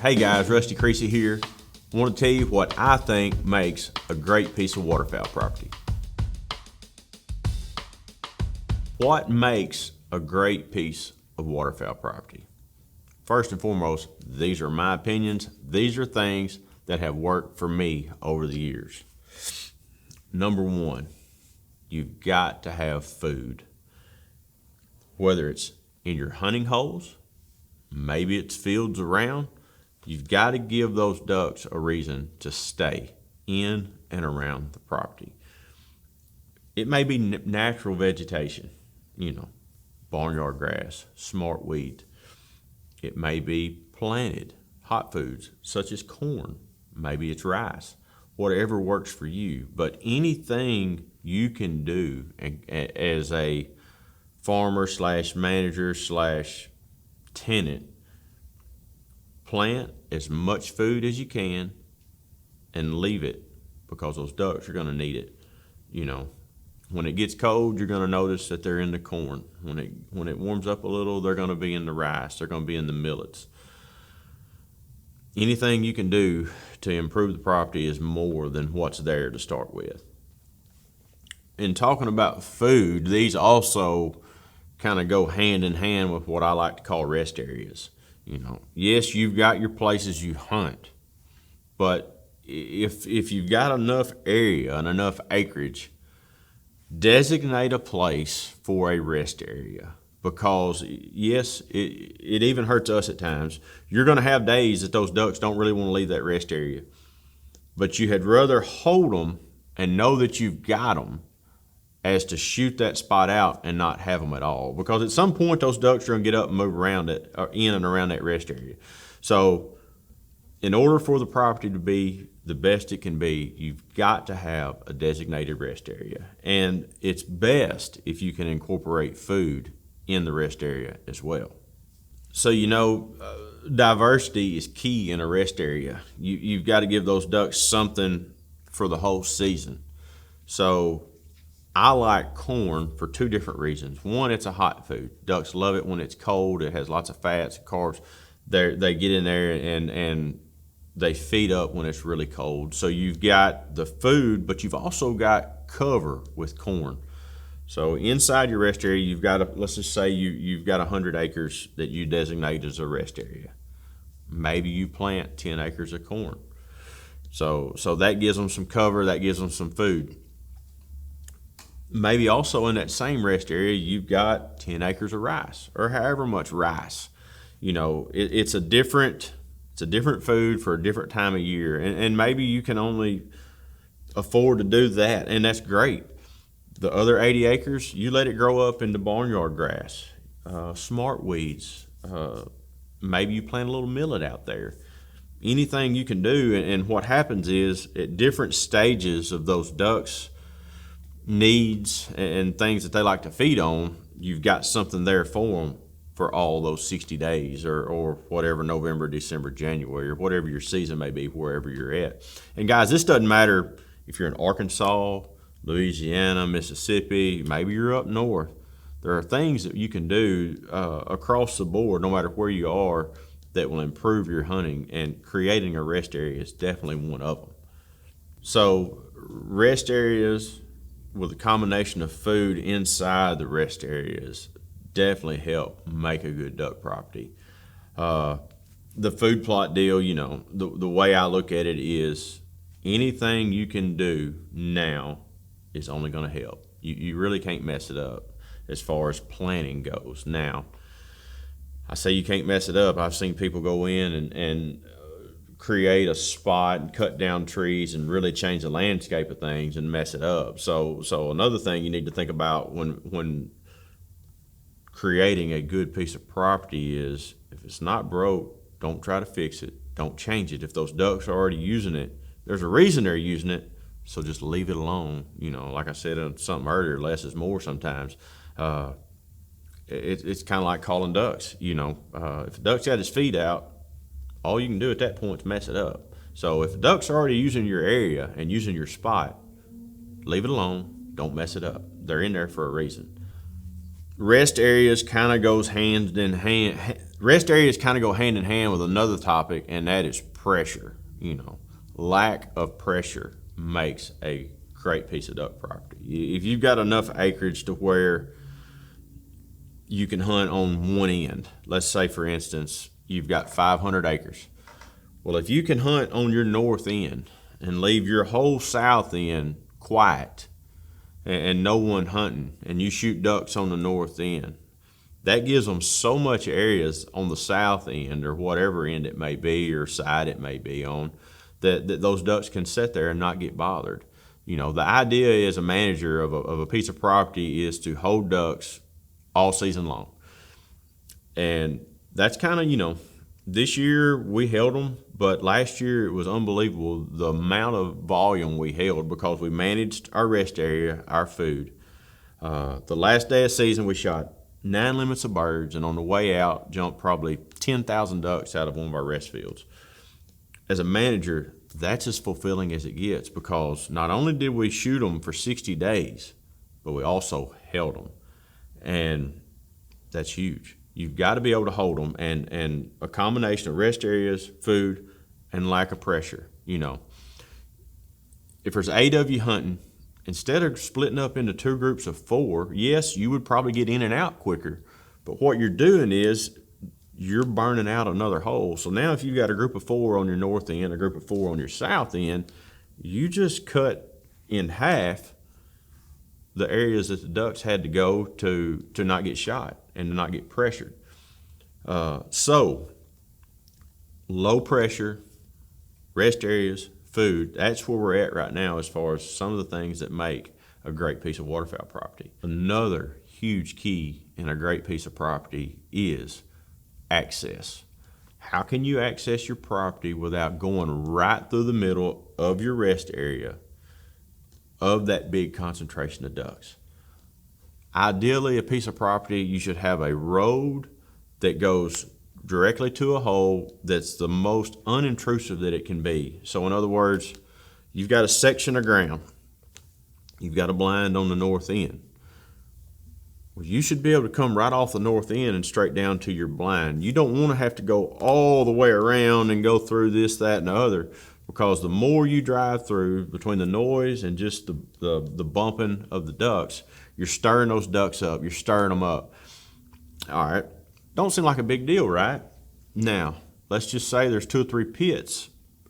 Hey guys, Rusty Creasey here. I want to tell you what I think makes a great piece of waterfowl property. What makes a great piece of waterfowl property? First and foremost, these are my opinions. These are things that have worked for me over the years. Number one, you've got to have food. Whether it's in your hunting holes, maybe it's fields around, you've got to give those ducks a reason to stay in and around the property. It may be natural vegetation, barnyard grass, smart weed. It may be planted hot foods such as corn, maybe it's rice, whatever works for you. But anything you can do as a farmer / manager / tenant, plant as much food as you can and leave it, because those ducks are going to need it. When it gets cold, you're going to notice that they're in the corn. When it warms up a little, they're going to be in the rice. They're going to be in the millets. Anything you can do to improve the property is more than what's there to start with. In talking about food, these also kind of go hand in hand with what I like to call rest areas. Yes, you've got your places you hunt, but if you've got enough area and enough acreage, designate a place for a rest area. Because yes, it even hurts us at times. You're going to have days that those ducks don't really want to leave that rest area, but you had rather hold them and know that you've got them as to shoot that spot out and not have them at all. Because at some point, those ducks are going to get up and move around it, or in and around that rest area. So in order for the property to be the best it can be, you've got to have a designated rest area. And it's best if you can incorporate food in the rest area as well. So, diversity is key in a rest area. You've got to give those ducks something for the whole season. So I like corn for two different reasons. One, it's a hot food. Ducks love it when it's cold. It has lots of fats and carbs. They get in there and they feed up when it's really cold. So you've got the food, but you've also got cover with corn. So inside your rest area, you've got let's just say you've got 100 acres that you designate as a rest area. Maybe you plant 10 acres of corn. So that gives them some cover, that gives them some food. Maybe also in that same rest area, you've got 10 acres of rice, or however much rice. It's a different food for a different time of year. And maybe you can only afford to do that, and that's great. The other 80 acres, you let it grow up into barnyard grass, smart weeds. Maybe you plant a little millet out there. Anything you can do, and what happens is at different stages of those ducks' needs and things that they like to feed on, you've got something there for them for all those 60 days or whatever, November, December, January, or whatever your season may be, wherever you're at. And guys, this doesn't matter if you're in Arkansas, Louisiana, Mississippi, maybe you're up north. There are things that you can do across the board, no matter where you are, that will improve your hunting, and creating a rest area is definitely one of them. So rest areas with a combination of food inside the rest areas definitely help make a good duck property. The food plot deal, the way I look at it is anything you can do now is only going to help. You really can't mess it up as far as planning goes. Now, I say you can't mess it up. I've seen people go in and create a spot and cut down trees and really change the landscape of things and mess it up. So another thing you need to think about when creating a good piece of property is, if it's not broke, don't try to fix it. Don't change it. If those ducks are already using it, there's a reason they're using it, so just leave it alone. Like I said on something earlier, less is more sometimes. It's kind of like calling ducks. If a duck's got his feet out, all you can do at that point is mess it up. So if the ducks are already using your area and using your spot, leave it alone. Don't mess it up. They're in there for a reason. Rest areas kind of goes hand in hand. Rest areas kind of go hand in hand with another topic, and that is pressure. Lack of pressure makes a great piece of duck property. If you've got enough acreage to where you can hunt on one end, let's say for instance, you've got 500 acres. Well, if you can hunt on your north end and leave your whole south end quiet and no one hunting, and you shoot ducks on the north end, that gives them so much areas on the south end or whatever end it may be or side it may be on that those ducks can sit there and not get bothered. The idea as a manager of a piece of property is to hold ducks all season long. And that's kind of, this year we held them, but last year it was unbelievable the amount of volume we held because we managed our rest area, our food. The last day of season we shot 9 limits of birds, and on the way out jumped probably 10,000 ducks out of one of our rest fields. As a manager, that's as fulfilling as it gets because not only did we shoot them for 60 days, but we also held them. And that's huge. You've got to be able to hold them, and a combination of rest areas, food, and lack of pressure. If there's 8 of you hunting, instead of splitting up into 2 groups of 4, yes, you would probably get in and out quicker, but what you're doing is you're burning out another hole. So now if you've got a group of 4 on your north end, a group of 4 on your south end, you just cut in half the areas that the ducks had to go to not get shot and to not get pressured. So low pressure, rest areas, food, that's where we're at right now as far as some of the things that make a great piece of waterfowl property. Another huge key in a great piece of property is access. How can you access your property without going right through the middle of your rest area of that big concentration of ducks? Ideally, a piece of property, you should have a road that goes directly to a hole that's the most unintrusive that it can be. So in other words, you've got a section of ground. You've got a blind on the north end. Well, you should be able to come right off the north end and straight down to your blind. You don't want to have to go all the way around and go through this, that, and the other, because the more you drive through between the noise and just the bumping of the ducks, you're stirring those ducks up. You're stirring them up. All right. Don't seem like a big deal, right? Now, let's just say there's 2 or 3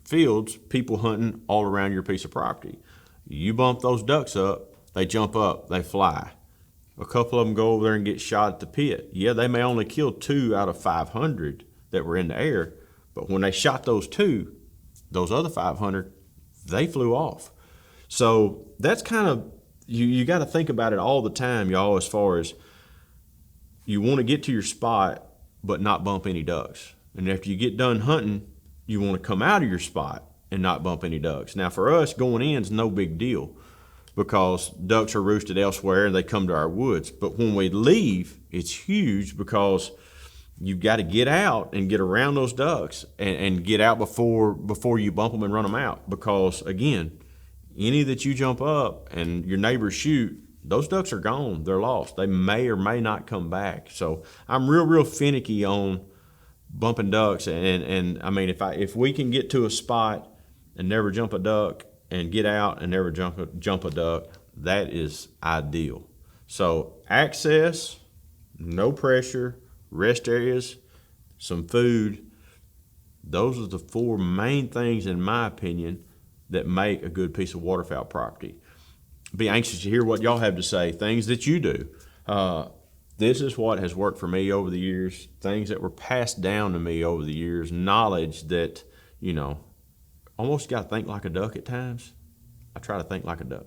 fields, people hunting all around your piece of property. You bump those ducks up, they jump up, they fly. A couple of them go over there and get shot at the pit. Yeah, they may only kill 2 out of 500 that were in the air, but when they shot those 2, those other 500, they flew off. So that's kind of, you got to think about it all the time, y'all, as far as you want to get to your spot but not bump any ducks. And after you get done hunting, you want to come out of your spot and not bump any ducks. Now for us, going in is no big deal because ducks are roosted elsewhere and they come to our woods. But when we leave, it's huge because you've got to get out and get around those ducks and get out before you bump them and run them out. Because again, any that you jump up and your neighbors shoot, those ducks are gone. They're lost. They may or may not come back. So I'm real finicky on bumping ducks. And I mean, if we can get to a spot and never jump a duck and get out and never jump a duck, that is ideal. So access, no pressure, rest areas, some food. Those are the 4 main things, in my opinion, that make a good piece of waterfowl property. Be anxious to hear what y'all have to say, things that you do. This is what has worked for me over the years, things that were passed down to me over the years, knowledge that, almost got to think like a duck at times. I try to think like a duck.